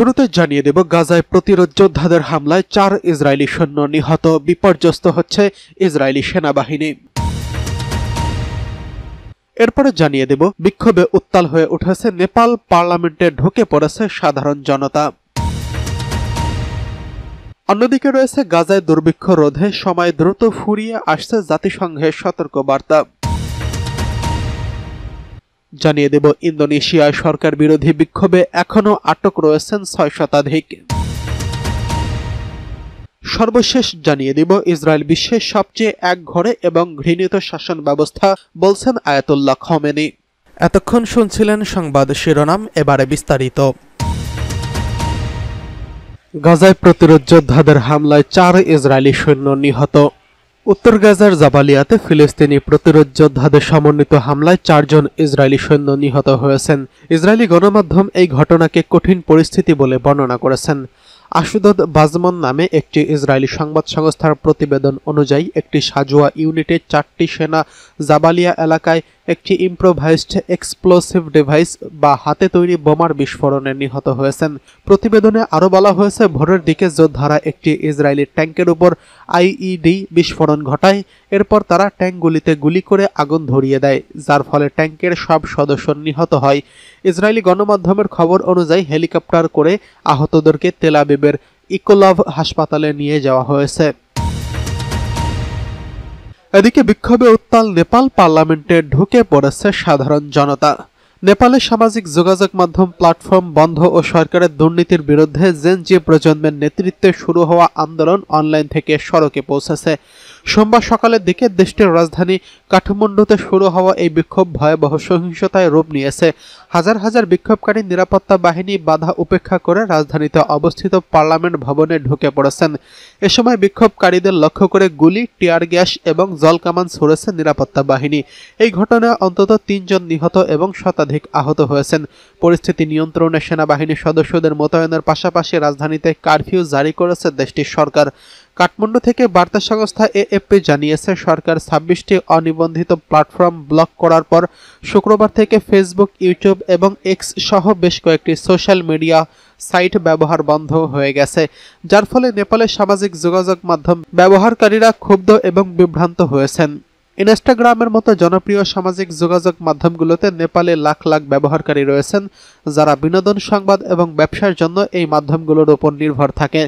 শুরুতে জানিয়ে দেব, গাজায় প্রতিরোধ যোদ্ধাদের হামলায় 4 ইসরায়েলি সৈন্য নিহত, বিপর্যস্ত হচ্ছে ইসরায়েলি সেনাবাহিনী। এরপরে জানিয়ে দেব, বিক্ষোভে উত্তাল হয়ে উঠেছে নেপাল, পার্লামেন্টে ঢুকে পড়েছে সাধারণ জনতা। অন্যদিকে রয়েছে গাজায় দুর্ভিক্ষ রোধে সময় দ্রুত ফুরিয়ে আসছে জাতিসংঘের সতর্কবার্তা। জানিয়ে দেব, ইন্দোনেশিয়ায় সরকার বিরোধী বিক্ষোভে এখনও আটক রয়েছেন 6 শতাধিক। সর্বশেষ জানিয়ে দেব, ইসরায়েল বিশ্বের সবচেয়ে একঘরে এবং ঘৃণিত শাসন ব্যবস্থা, বলছেন আয়াতুল্লাহ খমেনি। এতক্ষণ শুনছিলেন সংবাদ শিরোনাম, এবারে বিস্তারিত। গাজায় প্রতিরোধ যোদ্ধাদের হামলায় 4 ইসরায়েলি সৈন্য নিহত। উত্তর গাজার জাবালিয়াতে ফিলিস্তিনি প্রতিরোধ যোদ্ধাদের সমন্বিত হামলায় 4 জন ইসরায়েলি সৈন্য নিহত হয়েছেন। ইসরায়েলি গণমাধ্যম এই ঘটনাকে কঠিন পরিস্থিতি বলে বর্ণনা করেছেন। আশুদদ বাজমন নামে একটি ইসরায়েলি সংবাদ সংস্থার প্রতিবেদন অনুযায়ী একটি সাজোয়া ইউনিটের 4টি সেনা জাবালিয়া এলাকায় একটি ইম্প্রোভাইজড এক্সপ্লোসিভ ডিভাইস বা হাতে তৈরি বোমার বিস্ফোরণে নিহত হয়েছেন। প্রতিবেদনে আরও বলা হয়েছে, ভোরের দিকে যোদ্ধারা একটি ইসরায়েলি ট্যাঙ্কের উপর আইইডি বিস্ফোরণ ঘটায়। এরপর তারা ট্যাঙ্কগুলিতে গুলি করে আগুন ধরিয়ে দেয়, যার ফলে ট্যাঙ্কের সব সদস্য নিহত হয়। ইসরায়েলি গণমাধ্যমের খবর অনুযায়ী হেলিকপ্টার করে আহতদেরকে তেল আবিবের ইকোলভ হাসপাতালে নিয়ে যাওয়া হয়েছে। এদিকে বিক্ষোভে উত্তাল নেপাল, পার্লামেন্টে ঢুকে পড়েছে সাধারণ জনতা। নেপালের সামাজিক যোগাযোগ মাধ্যম প্ল্যাটফর্ম বন্ধ ও সরকারের দুর্নীতির বিরুদ্ধে জেন জি প্রজন্মের নেতৃত্বে শুরু হওয়া আন্দোলন অনলাইন থেকে সড়কে পৌঁছেছে। সোমবার সকালের দিকে দেশটির রাজধানী কাঠমান্ডুতে শুরু হওয়া এই বিক্ষোভ ভয়াবহ সহিংসতায় রূপ নিয়েছে। হাজার হাজার বিক্ষোভকারী নিরাপত্তা বাহিনী বাধা উপেক্ষা করে রাজধানীতে অবস্থিত পার্লামেন্ট ভবনে ঢুকে পড়েছেন। এ সময় বিক্ষোভকারীদের লক্ষ্য করে গুলি, টিয়ার গ্যাস এবং জলকামান ছুড়েছে নিরাপত্তা বাহিনী। এই ঘটনায় অন্তত 3 জন নিহত এবং শতাধিক আহত হয়েছেন। পরিস্থিতি নিয়ন্ত্রণে সেনাবাহিনীর সদস্যদের মোতায়েনের পাশাপাশি রাজধানীতে কারফিউ জারি করেছে দেশটির সরকার। কাঠমান্ডু থেকে বার্তা সংস্থা এএফপি জানিয়েছে, সরকার 26টি অনিবন্ধিত প্ল্যাটফর্ম ব্লক করার পর শুক্রবার থেকে ফেসবুক, ইউটিউব এবং এক্স সহ বেশ কয়েকটি সোশ্যাল মিডিয়া সাইট ব্যবহার বন্ধ হয়ে গেছে, যার ফলে নেপালের সামাজিক যোগাযোগ মাধ্যম ব্যবহারকারীরা ক্ষুব্ধ এবং বিভ্রান্ত হয়েছেন। ইনস্টাগ্রামের মতো জনপ্রিয় সামাজিক যোগাযোগ মাধ্যমগুলোতে নেপালে লাখ লাখ ব্যবহারকারী রয়েছেন, যারা বিনোদন, সংবাদ এবং ব্যবসার জন্য এই মাধ্যমগুলোর উপর নির্ভর থাকে।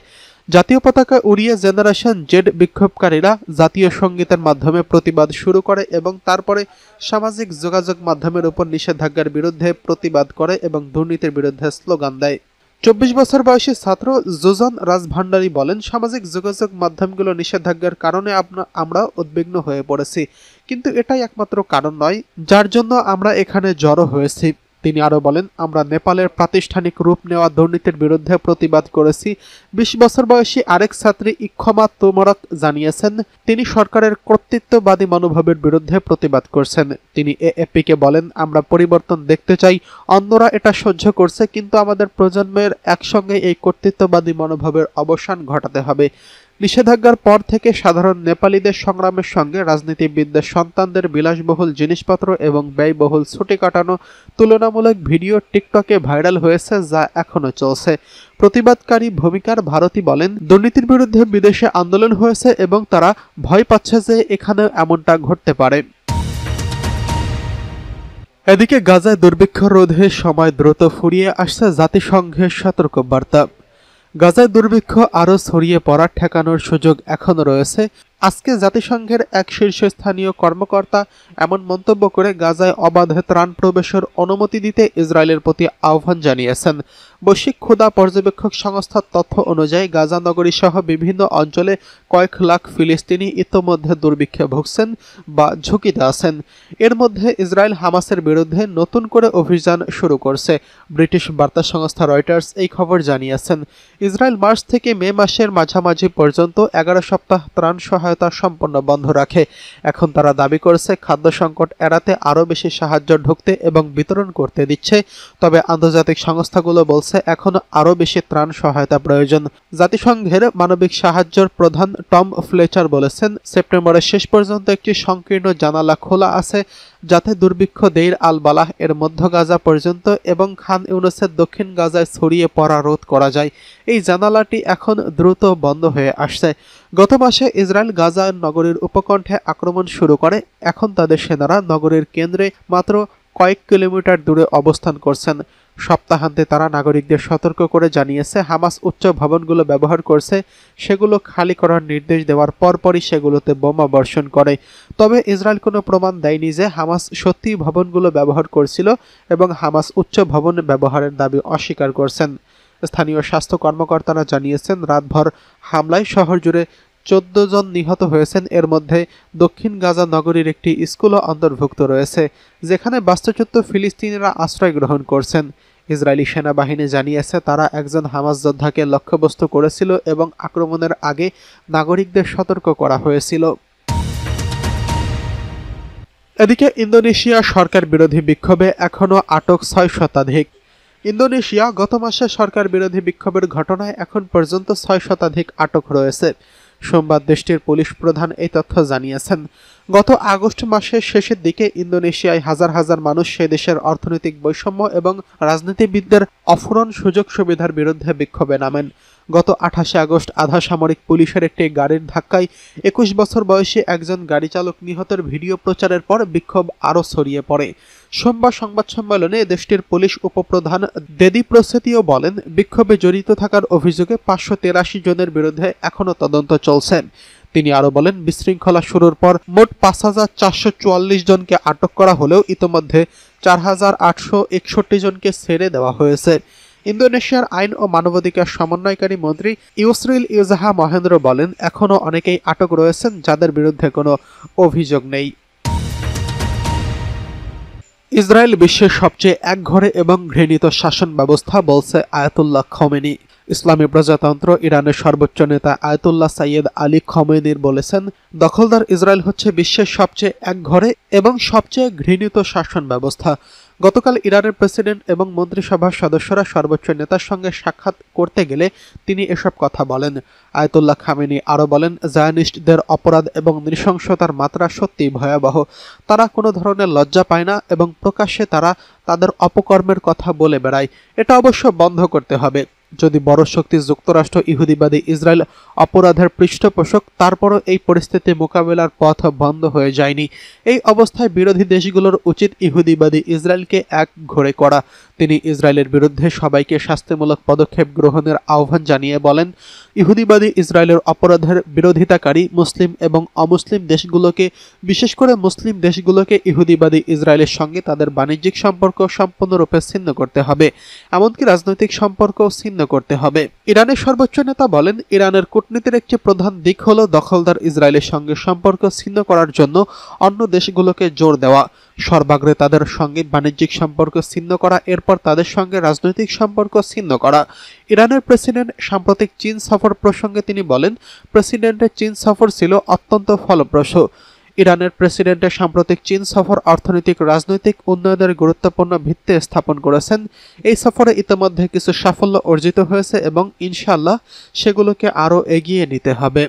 জাতীয় পতাকা উড়িয়ে জেনারেশন জেড বিক্ষোভকারীরা জাতীয় সঙ্গীতের মাধ্যমে প্রতিবাদ শুরু করে এবং তারপরে সামাজিক যোগাযোগ মাধ্যমের উপর নিষেধাজ্ঞার বিরুদ্ধে প্রতিবাদ করে এবং দুর্নীতির বিরুদ্ধে স্লোগান দেয়। 24 বছর বয়সী ছাত্র জুজন রাজভান্ডারী বলেন, সামাজিক যোগাযোগ মাধ্যমগুলো নিষেধাজ্ঞার কারণে আমরা উদ্বিগ্ন হয়ে পড়েছি, কিন্তু এটাই একমাত্র কারণ নয় যার জন্য আমরা এখানে জড়ো হয়েছি। তিনি আরও বলেন, আমরা নেপালের প্রাতিষ্ঠানিক রূপ নেওয়া দুর্নীতির বিরুদ্ধে প্রতিবাদ করেছি। 20 বছর বয়সী আরেক ছাত্রী ইক্ষমা তোমরক জানিয়েছেন, তিনি সরকারের কর্তৃত্ববাদী মনোভাবের বিরুদ্ধে প্রতিবাদ করছেন। তিনি এএফপিকে বলেন, আমরা পরিবর্তন দেখতে চাই, অন্যরা এটা সহ্য করছে, কিন্তু আমাদের প্রজন্মের একসঙ্গে এই কর্তৃত্ববাদী মনোভাবের অবসান ঘটাতে হবে। নিষেধাজ্ঞার পর থেকে সাধারণ নেপালিদের সংগ্রামের সঙ্গে রাজনীতিবিদদের সন্তানদের বিলাসবহুল জিনিসপত্র এবং ব্যয়বহুল ছুটি কাটানো তুলনামূলক ভিডিও টিকটকে ভাইরাল হয়েছে, যা এখনো চলছে। প্রতিবাদকারী ভূমিকার ভারতী বলেন, দুর্নীতির বিরুদ্ধে বিদেশে আন্দোলন হয়েছে এবং তারা ভয় পাচ্ছে যে এখানেও এমনটা ঘটতে পারে। এদিকে গাজায় দুর্ভিক্ষ রোধে সময় দ্রুত ফুরিয়ে আসছে জাতিসংঘের সতর্কবার্তা। গাজায় দুর্ভিক্ষ আরও ছড়িয়ে পড়া ঠেকানোর সুযোগ এখনও রয়েছে। আজকে জাতিসংঘের এক শীর্ষস্থানীয় কর্মকর্তা এমন মন্তব্য করে গাজায় অবাধে ত্রাণ প্রবেশের অনুমতি দিতে ইসরায়েলের প্রতি আহ্বান জানিয়েছেন। বৈশ্বিক ক্ষুধা পর্যবেক্ষক সংস্থার তথ্য অনুযায়ী গাজা নগরী সহ বিভিন্ন অঞ্চলে কয়েক লাখ ফিলিস্তিনি ইতোমধ্যে দুর্ভিক্ষে ভুগছেন বা ঝুঁকিতে আছেন। এর মধ্যে ইসরায়েল হামাসের বিরুদ্ধে নতুন করে অভিযান শুরু করছে। ব্রিটিশ বার্তা সংস্থা রয়টার্স এই খবর জানিয়েছেন। ইসরায়েল মার্চ থেকে মে মাসের মাঝামাঝি পর্যন্ত 11 সপ্তাহ ত্রাণ সহায়তা সহায়তা সম্পূর্ণ বন্ধ রাখে। এখন তারা দাবি করেছে খাদ্য সংকট এড়াতে আরও বেশি সাহায্য ঢুকতে এবং বিতরণ করতে দিচ্ছে। তবে আন্তর্জাতিক সংস্থাগুলো বলছে এখনও আরও বেশি ত্রাণ সহায়তা প্রয়োজন। জাতিসংঘের মানবিক সাহায্যের প্রধান টম ফ্লেচার বলেছেন, সেপ্টেম্বরের শেষ পর্যন্ত একটি সংকীর্ণ জানালা খোলা আছে যাতে দুর্ভিক্ষ দেইর আল বালাহ এর মধ্য গাজা পর্যন্ত এবং খান ইউনুসের দক্ষিণ গাজায় ছড়িয়ে পড়া রোধ করা যায়। এই জানালাটি এখন দ্রুত বন্ধ হয়ে আসছে। গত মাসে ইসরায়েল গাজা নগরীর উপকণ্ঠে আক্রমণ শুরু করে। এখন তাদের সেনারা নগরীর কেন্দ্রে মাত্র কয়েক কিলোমিটার দূরে অবস্থান করছেন। সপ্তাহান্তে তারা নাগরিকদের সতর্ক করে জানিয়েছে হামাস উচ্চ ভবনগুলো ব্যবহার করছে, সেগুলো খালি করার নির্দেশ দেওয়ার পরপরই সেগুলোতে বোমা বর্ষণ করে। তবে ইসরায়েল কোনো প্রমাণ দেয়নি যে হামাস সত্যিই ভবনগুলো ব্যবহার করছিল এবং হামাস উচ্চ ভবন ব্যবহারের দাবি অস্বীকার করছেন। স্থানীয় স্বাস্থ্য কর্মকর্তারা জানিয়েছেন রাতভর হামলায় শহর জুড়ে 14 জন নিহত হয়েছেন। এর মধ্যে দক্ষিণ গাজা নগরীর একটি স্কুলও অন্তর্ভুক্ত রয়েছে, যেখানে বাস্তুচ্যুত ফিলিস্তিনিরা আশ্রয় গ্রহণ করছেন। ইসরায়েলি সেনাবাহিনী জানিয়েছে তারা একজন হামাস যোদ্ধাকে লক্ষ্যবস্তু করেছিল এবং আক্রমণের আগে নাগরিকদের সতর্ক করা হয়েছিল। এদিকে ইন্দোনেশিয়া সরকার বিরোধী বিক্ষোভে এখনও আটক 6 শতাধিক। ইন্দোনেশিয়া গত মাসে সরকার বিরোধী বিক্ষোভের ঘটনায় এখন পর্যন্ত 6 শতাধিক আটক রয়েছে। সোমবার দেশটির পুলিশ প্রধান এই তথ্য জানিয়েছেন। গত আগস্ট মাসের শেষের দিকে ইন্দোনেশিয়ায় হাজার হাজার মানুষ সে দেশের অর্থনৈতিক বৈষম্য এবং রাজনীতিবিদদের অফুরন সুযোগ সুবিধার বিরুদ্ধে বিক্ষোভে নামেন। গত 28 আগস্ট আধা সামরিক পুলিশের একটি গাড়ির ধাক্কায় 21 বছর বয়সী একজন গাড়ি চালক নিহতের ভিডিও প্রচারের পর বিক্ষোভ আরও ছড়িয়ে পড়ে। সোমবার সংবাদ সম্মেলনে দেশটির পুলিশ উপপ্রধান দেদি প্রসেতিও বলেন, বিক্ষোভে জড়িত থাকার অভিযোগে 583 জনের বিরুদ্ধে এখনও তদন্ত চলছে। তিনি আরও বলেন, বিশৃঙ্খলা শুরুর পর মোট 5444 জনকে আটক করা হলেও ইতোমধ্যে 4861 জনকে ছেড়ে দেওয়া হয়েছে। ইন্দোনেশিয়ার আইন ও মানবাধিকার সমন্বয়কারী মন্ত্রী ইউসরিল ইউজাহা মহেন্দ্র বলেন, এখনও অনেকেই আটক রয়েছেন যাদের বিরুদ্ধে কোনো অভিযোগ নেই। ইসরায়েল বিশ্বের সবচেয়ে একঘরে এবং ঘৃণিত শাসন ব্যবস্থা, বলছে আয়াতুল্লাহ খমেনি। ইসলামী প্রজাতন্ত্র ইরানের সর্বোচ্চ নেতা আয়াতুল্লাহ সাইয়েদ আলী খমেনির বলেছেন, দখলদার ইসরায়েল হচ্ছে বিশ্বের সবচেয়ে একঘরে এবং সবচেয়ে ঘৃণিত শাসন ব্যবস্থা। গতকাল ইরানের প্রেসিডেন্ট এবং মন্ত্রিসভার সদস্যরা সর্বোচ্চ নেতার সঙ্গে সাক্ষাৎ করতে গেলে তিনি এসব কথা বলেন। আয়াতুল্লাহ খামেনি আরও বলেন, জায়নিস্টদের অপরাধ এবং নৃশংসতার মাত্রা সত্যিই ভয়াবহ। তারা কোনো ধরনের লজ্জা পায় না এবং প্রকাশ্যে তারা তাদের অপকর্মের কথা বলে বেড়ায়। এটা অবশ্য বন্ধ করতে হবে। যদি বড় শক্তি যুক্তরাষ্ট্র ইহুদিবাদী ইসরায়েল অপরাধের পৃষ্ঠপোষক, তারপরও এই পরিস্থিতি মোকাবেলার পথ বন্ধ হয়ে যায়নি। এই অবস্থায় বিরোধী দেশগুলোর উচিত ইহুদিবাদী ইসরায়েলকে একঘরে করা। তিনি ইসরায়েলের বিরুদ্ধে সবাইকে শাস্তিমূলক পদক্ষেপ গ্রহণের আহ্বান জানিয়ে বলেন, ইহুদিবাদী ইসরায়েলের অপরাধের বিরোধিতাকারী মুসলিম এবং অমুসলিম দেশগুলোকে, বিশেষ করে মুসলিম দেশগুলোকে ইহুদিবাদী ইসরায়েলের সঙ্গে তাদের বাণিজ্যিক সম্পর্ক সম্পূর্ণরূপে ছিন্ন করতে হবে, এমনকি রাজনৈতিক সম্পর্কও ছিন্ন করতে হবে। ইরানের সর্বোচ্চ নেতা বলেন, ইরানের কূটনীতির একটি প্রধান দিক হল দখলদার ইসরায়েলের সঙ্গে সম্পর্ক ছিন্ন করার জন্য অন্য দেশগুলোকে জোর দেওয়া, সর্বাগ্রে তাদের সঙ্গে বাণিজ্যিক সম্পর্ক ছিন্ন করা, এরপর তাদের সঙ্গে রাজনৈতিক সম্পর্ক ছিন্ন করা। ইরানের প্রেসিডেন্ট সাম্প্রতিক চীন সফর প্রসঙ্গে তিনি বলেন, প্রেসিডেন্টের চীন সফর ছিল অত্যন্ত ফলপ্রসূ। ইরানের প্রেসিডেন্টের সাম্প্রতিক চীন সফর অর্থনৈতিক রাজনৈতিক উন্নয়নের গুরুত্বপূর্ণ ভিত্তি স্থাপন করেছেন। এই সফরে ইতিমধ্যে কিছু সাফল্য অর্জিত হয়েছে এবং ইনশাআল্লাহ সেগুলোকে আরও এগিয়ে নিতে হবে।